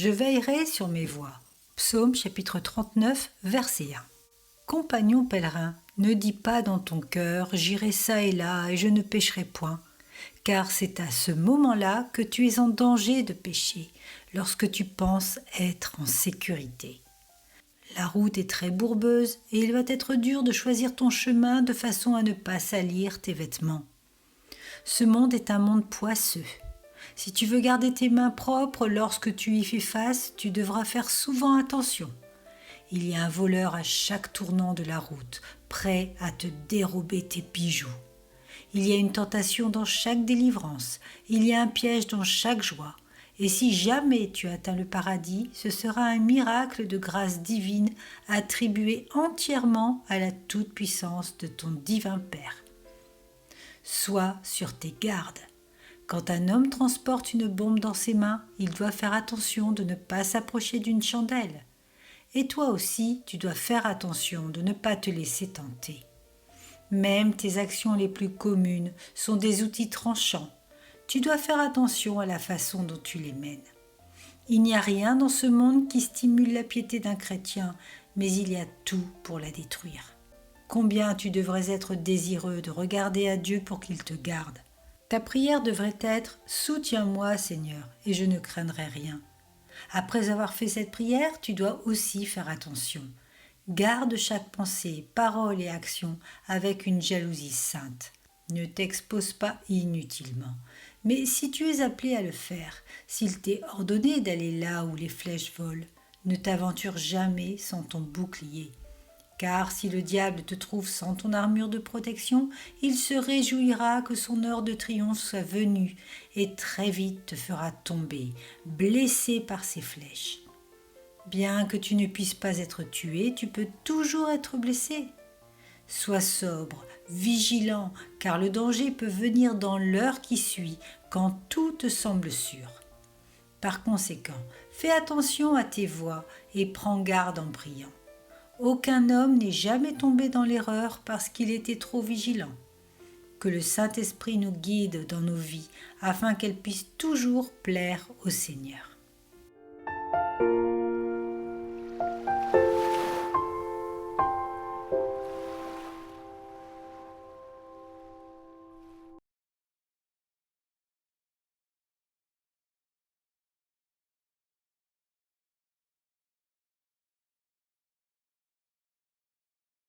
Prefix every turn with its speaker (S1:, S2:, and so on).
S1: je veillerai sur mes voies. Psaume chapitre 39, verset 1. Compagnon pèlerin, ne dis pas dans ton cœur « j'irai çà et là et je ne pécherai point », car c'est à ce moment-là que tu es en danger de pécher, lorsque tu penses être en sécurité. La route est très bourbeuse et il va être dur de choisir ton chemin de façon à ne pas salir tes vêtements. Ce monde est un monde poisseux. Si tu veux garder tes mains propres lorsque tu y fais face, tu devras faire souvent attention. Il y a un voleur à chaque tournant de la route, prêt à te dérober tes bijoux. Il y a une tentation dans chaque délivrance, il y a un piège dans chaque joie. Et si jamais tu atteins le paradis, ce sera un miracle de grâce divine attribué entièrement à la toute-puissance de ton divin Père. Sois sur tes gardes. Quand un homme transporte une bombe dans ses mains, il doit faire attention de ne pas s'approcher d'une chandelle. Et toi aussi, tu dois faire attention de ne pas te laisser tenter. Même tes actions les plus communes sont des outils tranchants. Tu dois faire attention à la façon dont tu les mènes. Il n'y a rien dans ce monde qui stimule la piété d'un chrétien, mais il y a tout pour la détruire. Combien tu devrais être désireux de regarder à Dieu pour qu'il te garde. Ta prière devrait être « Soutiens-moi, Seigneur, et je ne craindrai rien ». Après avoir fait cette prière, tu dois aussi faire attention. Garde chaque pensée, parole et action avec une jalousie sainte. Ne t'expose pas inutilement. Mais si tu es appelé à le faire, s'il t'est ordonné d'aller là où les flèches volent, ne t'aventure jamais sans ton bouclier. Car si le diable te trouve sans ton armure de protection, il se réjouira que son heure de triomphe soit venue et très vite te fera tomber, blessé par ses flèches. Bien que tu ne puisses pas être tué, tu peux toujours être blessé. Sois sobre, vigilant, car le danger peut venir dans l'heure qui suit, quand tout te semble sûr. Par conséquent, fais attention à tes voies et prends garde en priant. Aucun homme n'est jamais tombé dans l'erreur parce qu'il était trop vigilant. Que le Saint-Esprit nous guide dans nos vies afin qu'elles puissent toujours plaire au Seigneur.